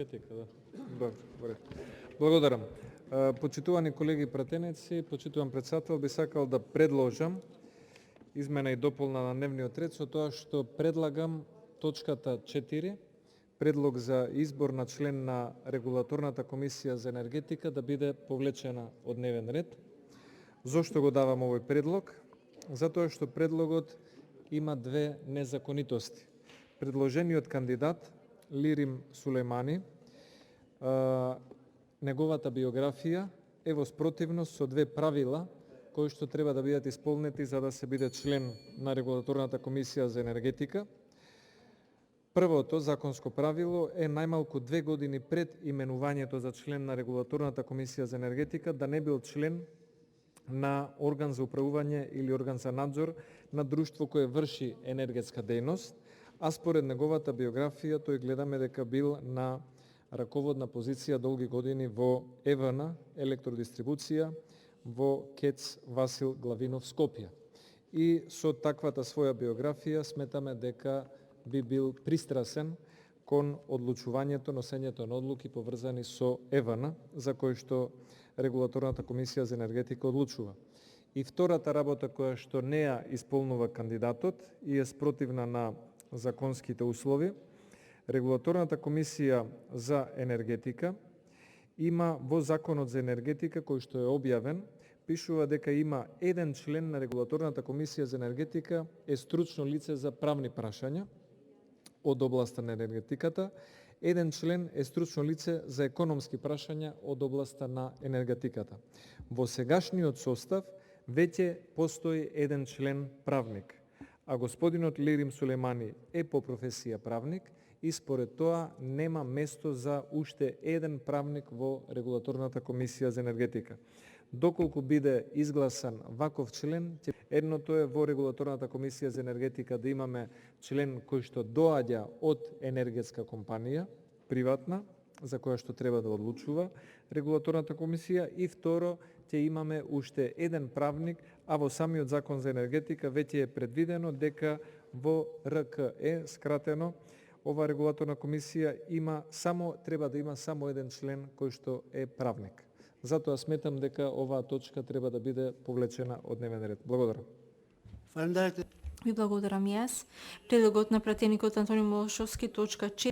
Да. Добре. Благодарам. Почитувани колеги пратеници, почитуван председател, би сакал да предложам измена и дополна на дневниот ред со тоа што предлагам точката 4, предлог за избор на член на Регулаторната комисија за енергетика да биде повлечена од дневен ред. Зошто го давам овој предлог? Затоа што предлогот има две незаконитости. Предложениот кандидат Лирим Сулеймани, неговата биографија е во спротивност со две правила кои што треба да бидат исполнети за да се биде член на Регулаторната комисија за енергетика. Првото законско правило е најмалку 2 години пред именувањето за член на Регулаторната комисија за енергетика да не бил член на орган за управување или орган за надзор на друштво кое врши енергетска дејност, а според неговата биографија тој гледаме дека бил на раководна позиција долги години во ЕВН, електродистрибуција, во КЕЦ Васил Главинов Скопје. И со таквата своја биографија сметаме дека би бил пристрасен кон одлучувањето, носењето на одлуки поврзани со ЕВН, за кој што Регулаторната комисија за енергетика одлучува. И втората работа која што не ја исполнува кандидатот и е спротивна на законските услови, Регулаторната комисија за енергетика има во Законот за енергетика кој што е објавен, пишува дека има еден член на Регулаторната комисија за енергетика е стручно лице за правни прашања од областа на енергетиката, еден член е стручно лице за економски прашања од областа на енергетиката. Во сегашниот состав веќе постои еден член правник, а господинот Лирим Сулеймани е по професија правник и според тоа нема место за уште еден правник во Регулаторната комисија за енергетика. Доколку биде изгласан ваков член, едното е во Регулаторната комисија за енергетика да имаме член кој што доаѓа од енергетска компанија, приватна, за која што треба да одлучува Регулаторната комисија, и второ, ќе имаме уште еден правник, а во самиот Закон за енергетика веќе е предвидено дека во РКЕ, скратено, ова Регулаторна комисија треба да има само еден член кој што е правник. Затоа сметам дека оваа точка треба да биде повлечена од дневен ред. Благодарам. Ви благодарам и јас. Предлогот на пратеникот Антонио Милошовски, точка 4.